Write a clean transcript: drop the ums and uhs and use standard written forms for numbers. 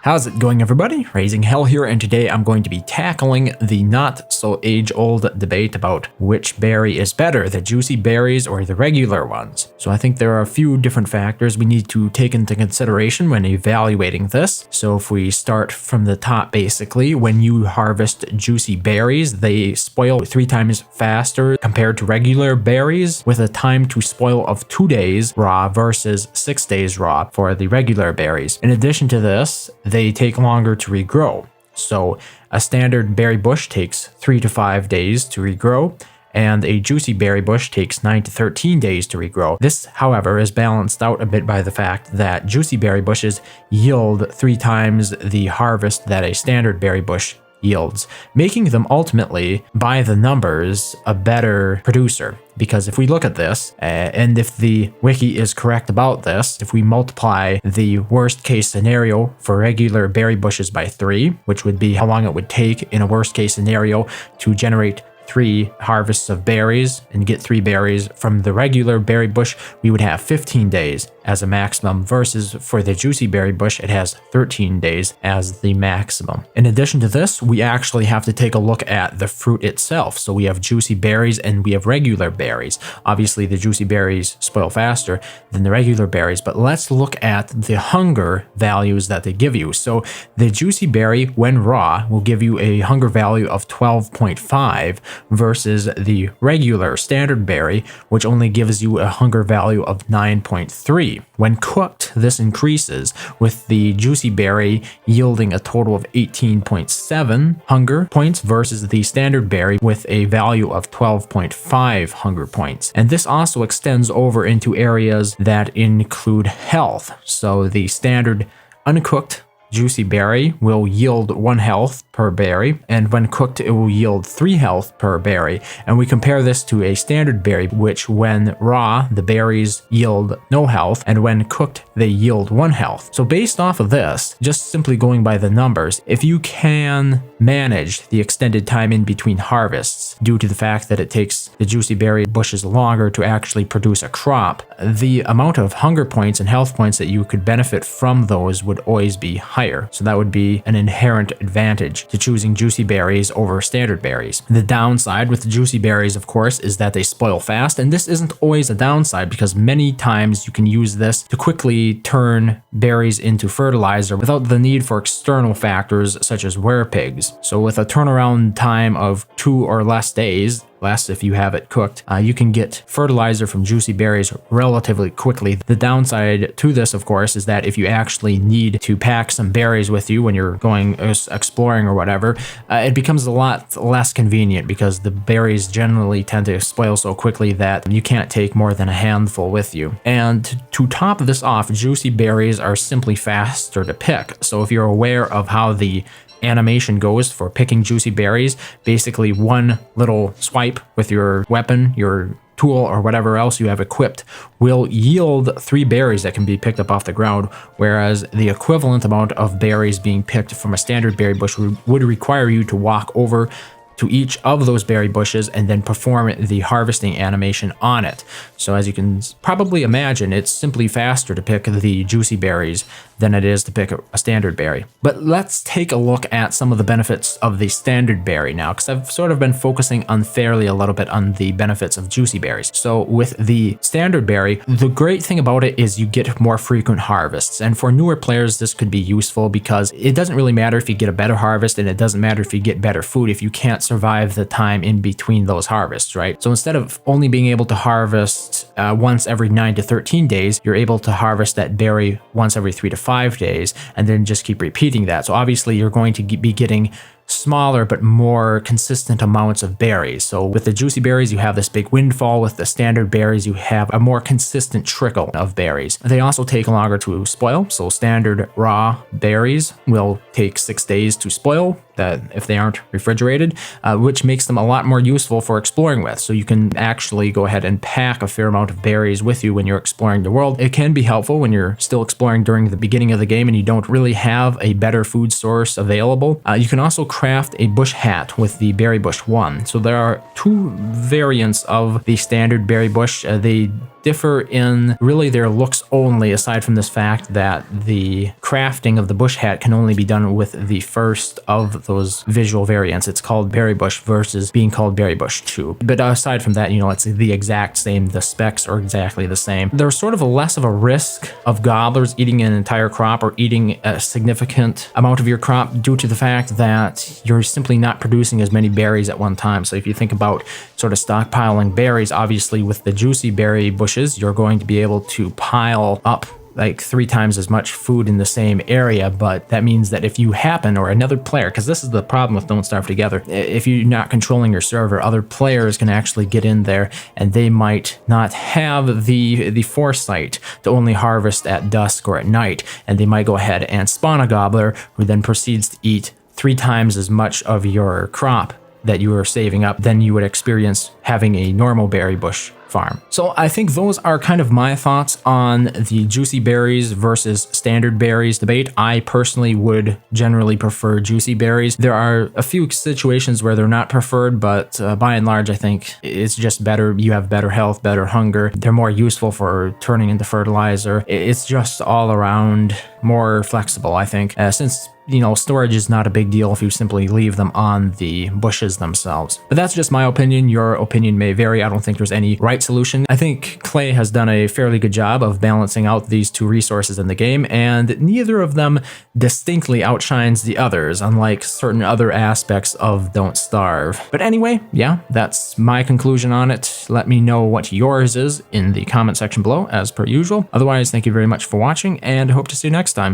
How's it going, everybody? RazingHel here, and today I'm going to be tackling the not so age-old debate about which berry is better, the juicy berries or the regular ones. So I think there are a few different factors we need to take into consideration when evaluating this. So if we start from the top, basically, when you harvest juicy berries, they spoil 3 times faster compared to regular berries, with a time to spoil of 2 days raw versus 6 days raw for the regular berries. In addition to this, they take longer to regrow. So a standard berry bush takes 3 to 5 days to regrow, and a juicy berry bush takes 9 to 13 days to regrow. This, however, is balanced out a bit by the fact that juicy berry bushes yield 3 times the harvest that a standard berry bush yields, making them ultimately, by the numbers, a better producer. Because if we look at this, and if the wiki is correct about this, if we multiply the worst case scenario for regular berry bushes by 3, which would be how long it would take in a worst case scenario to generate 3 harvests of berries and get 3 berries from the regular berry bush, we would have 15 days as a maximum, versus for the juicy berry bush, it has 13 days as the maximum. In addition to this, we actually have to take a look at the fruit itself. So we have juicy berries and we have regular berries. Obviously, the juicy berries spoil faster than the regular berries, but let's look at the hunger values that they give you. So the juicy berry, when raw, will give you a hunger value of 12.5 versus the regular standard berry, which only gives you a hunger value of 9.3. When cooked, this increases, with the juicy berry yielding a total of 18.7 hunger points versus the standard berry with a value of 12.5 hunger points. And this also extends over into areas that include health. So the standard uncooked juicy berry will yield 1 health per berry, and when cooked it will yield 3 health per berry. And we compare this to a standard berry, which when raw the berries yield no health, and when cooked they yield 1 health. So based off of this, just simply going by the numbers, if you can manage the extended time in between harvests due to the fact that it takes the juicy berry bushes longer to actually produce a crop, the amount of hunger points and health points that you could benefit from those would always be higher. So that would be an inherent advantage to choosing juicy berries over standard berries. The downside with the juicy berries, of course, is that they spoil fast, and this isn't always a downside because many times you can use this to quickly turn berries into fertilizer without the need for external factors such as werepigs. So with a turnaround time of 2 or less days, less if you have it cooked, you can get fertilizer from juicy berries relatively quickly. The downside to this, of course, is that if you actually need to pack some berries with you when you're going exploring or whatever, it becomes a lot less convenient because the berries generally tend to spoil so quickly that you can't take more than a handful with you. And to top this off, juicy berries are simply faster to pick. So if you're aware of how the animation goes for picking juicy berries, basically one little swipe with your weapon, your tool, or whatever else you have equipped will yield 3 berries that can be picked up off the ground, whereas the equivalent amount of berries being picked from a standard berry bush would require you to walk over to each of those berry bushes and then perform the harvesting animation on it. So as you can probably imagine, it's simply faster to pick the juicy berries than it is to pick a standard berry. But let's take a look at some of the benefits of the standard berry now, because I've sort of been focusing unfairly a little bit on the benefits of juicy berries. So with the standard berry, the great thing about it is you get more frequent harvests. And for newer players, this could be useful because it doesn't really matter if you get a better harvest, and it doesn't matter if you get better food if you can't survive the time in between those harvests, right? So instead of only being able to harvest once every 9 to 13 days, you're able to harvest that berry once every 3 to 5 days, and then just keep repeating that. So obviously you're going to be getting smaller but more consistent amounts of berries. So with the juicy berries, you have this big windfall. With the standard berries, you have a more consistent trickle of berries. They also take longer to spoil. So standard raw berries will take 6 days to spoil, that if they aren't refrigerated, which makes them a lot more useful for exploring with. So you can actually go ahead and pack a fair amount of berries with you when you're exploring the world. It can be helpful when you're still exploring during the beginning of the game and you don't really have a better food source available. You can also craft a bush hat with the berry bush 1. So there are 2 variants of the standard berry bush. They differ in really their looks only, aside from this fact that the crafting of the bush hat can only be done with the first of those visual variants. It's called berry bush versus being called berry bush 2. But aside from that, it's the exact same. The specs are exactly the same. There's sort of a less of a risk of gobblers eating an entire crop or eating a significant amount of your crop due to the fact that you're simply not producing as many berries at one time. So if you think about sort of stockpiling berries, obviously with the juicy berry bushes, you're going to be able to pile up like 3 times as much food in the same area. But that means that if you happen, or another player, because this is the problem with Don't Starve Together, if you're not controlling your server, other players can actually get in there and they might not have the foresight to only harvest at dusk or at night, and they might go ahead and spawn a gobbler who then proceeds to eat 3 times as much of your crop that you are saving up than you would experience having a normal berry bush farm. So I think those are kind of my thoughts on the juicy berries versus standard berries debate. I personally would generally prefer juicy berries. There are a few situations where they're not preferred, but by and large, I think it's just better. You have better health, better hunger. They're more useful for turning into fertilizer. It's just all around more flexible, I think, since storage is not a big deal if you simply leave them on the bushes themselves. But that's just my opinion. Your opinion may vary. I don't think there's any right solution. I think Clay has done a fairly good job of balancing out these 2 resources in the game, and neither of them distinctly outshines the others, unlike certain other aspects of Don't Starve. But anyway, yeah, that's my conclusion on it. Let me know what yours is in the comment section below, as per usual. Otherwise, thank you very much for watching, and hope to see you next time.